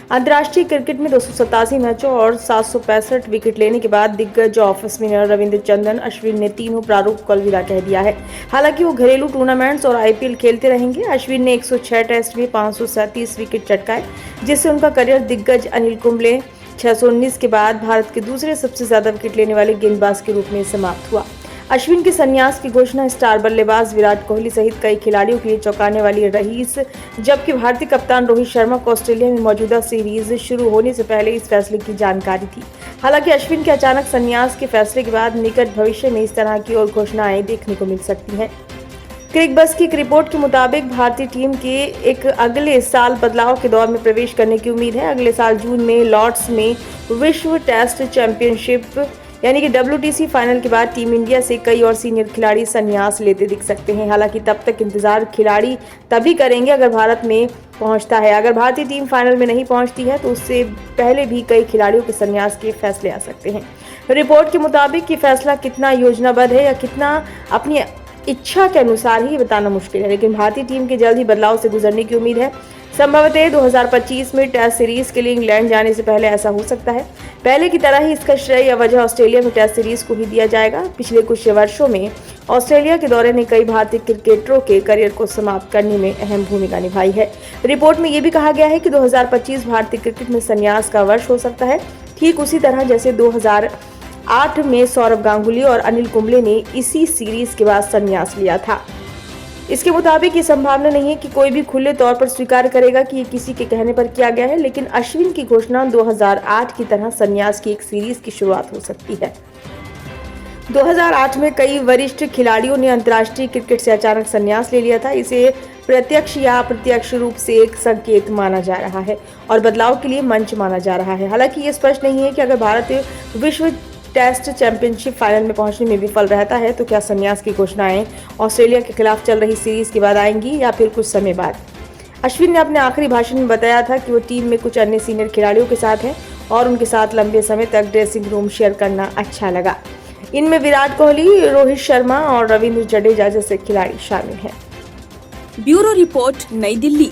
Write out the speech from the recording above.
अंतर्राष्ट्रीय क्रिकेट में 287 मैचों और 765 विकेट लेने के बाद दिग्गज ऑफ स्पिनर रविचंद्रन अश्विन ने तीनों प्रारूप को अलविदा कह दिया है। हालांकि वो घरेलू टूर्नामेंट्स और आईपीएल खेलते रहेंगे। अश्विन ने 106 टेस्ट में 537 विकेट चटकाए, जिससे उनका करियर दिग्गज अनिल कुंबले 619 के बाद भारत के दूसरे सबसे ज्यादा विकेट लेने वाले गेंदबाज के रूप में समाप्त हुआ। अश्विन के संन्यास की घोषणा स्टार बल्लेबाज विराट कोहली सहित कई खिलाड़ियों के लिए चौंकाने वाली रही, जबकि भारतीय कप्तान रोहित शर्मा को ऑस्ट्रेलिया में मौजूदा सीरीज शुरू होने से पहले इस फैसले की जानकारी थी। हालांकि अश्विन के अचानक संन्यास के फैसले के बाद निकट भविष्य में इस तरह की और घोषणाएं देखने को मिल सकती हैं। क्रिकबज़ की एक रिपोर्ट के मुताबिक भारतीय टीम के एक अगले साल बदलाव के दौर में प्रवेश करने की उम्मीद है। अगले साल जून में लॉर्ड्स में विश्व टेस्ट चैंपियनशिप यानी कि WTC फाइनल के बाद टीम इंडिया से कई और सीनियर खिलाड़ी संन्यास लेते दिख सकते हैं। हालांकि तब तक इंतजार खिलाड़ी तभी करेंगे अगर भारत में पहुंचता है। अगर भारतीय टीम फाइनल में नहीं पहुंचती है तो उससे पहले भी कई खिलाड़ियों के संन्यास के फैसले आ सकते हैं। रिपोर्ट के मुताबिक ये फैसला कितना योजनाबद्ध है या कितना अपनी इच्छा के अनुसार ही बताना मुश्किल है, लेकिन भारतीय टीम के जल्द ही बदलाव से गुजरने की उम्मीद है। संभवतः 2025 में टेस्ट सीरीज के लिए इंग्लैंड जाने से पहले ऐसा हो सकता है। पहले की तरह ही इसका श्रेय या वजह ऑस्ट्रेलिया में टेस्ट सीरीज को ही दिया जाएगा। पिछले कुछ वर्षों में ऑस्ट्रेलिया के दौरे ने कई भारतीय क्रिकेटरों के करियर को समाप्त करने में अहम भूमिका निभाई है। रिपोर्ट में ये भी कहा गया है कि 2025 भारतीय क्रिकेट में संन्यास का वर्ष हो सकता है, ठीक उसी तरह जैसे 2008 में सौरव गांगुली और अनिल कुंबले ने इसी सीरीज के बाद संन्यास लिया था। इसके मुताबिक ये संभावना नहीं है कि कोई भी खुले तौर पर स्वीकार करेगा कि ये किसी के कहने पर किया गया है, लेकिन अश्विन की घोषणा 2008 की तरह संन्यास की एक सीरीज की शुरुआत हो सकती है। 2008 में कई वरिष्ठ खिलाड़ियों ने अंतर्राष्ट्रीय क्रिकेट से अचानक संन्यास ले लिया था। इसे प्रत्यक्ष या अप्रत्यक्ष रूप से एक संकेत माना जा रहा है और बदलाव के लिए मंच माना जा रहा है। हालांकि ये स्पष्ट नहीं है कि अगर भारत विश्व टेस्ट चैंपियनशिप फाइनल में पहुंचने में विफल रहता है तो क्या संन्यास की घोषणाएं ऑस्ट्रेलिया के खिलाफ चल रही सीरीज के बाद आएंगी या फिर कुछ समय बाद। अश्विन ने अपने आखिरी भाषण में बताया था कि वो टीम में कुछ अन्य सीनियर खिलाड़ियों के साथ हैं और उनके साथ लंबे समय तक ड्रेसिंग रूम शेयर करना अच्छा लगा। इनमें विराट कोहली, रोहित शर्मा और रविंद्र जडेजा जैसे खिलाड़ी शामिल हैं। ब्यूरो रिपोर्ट, नई दिल्ली।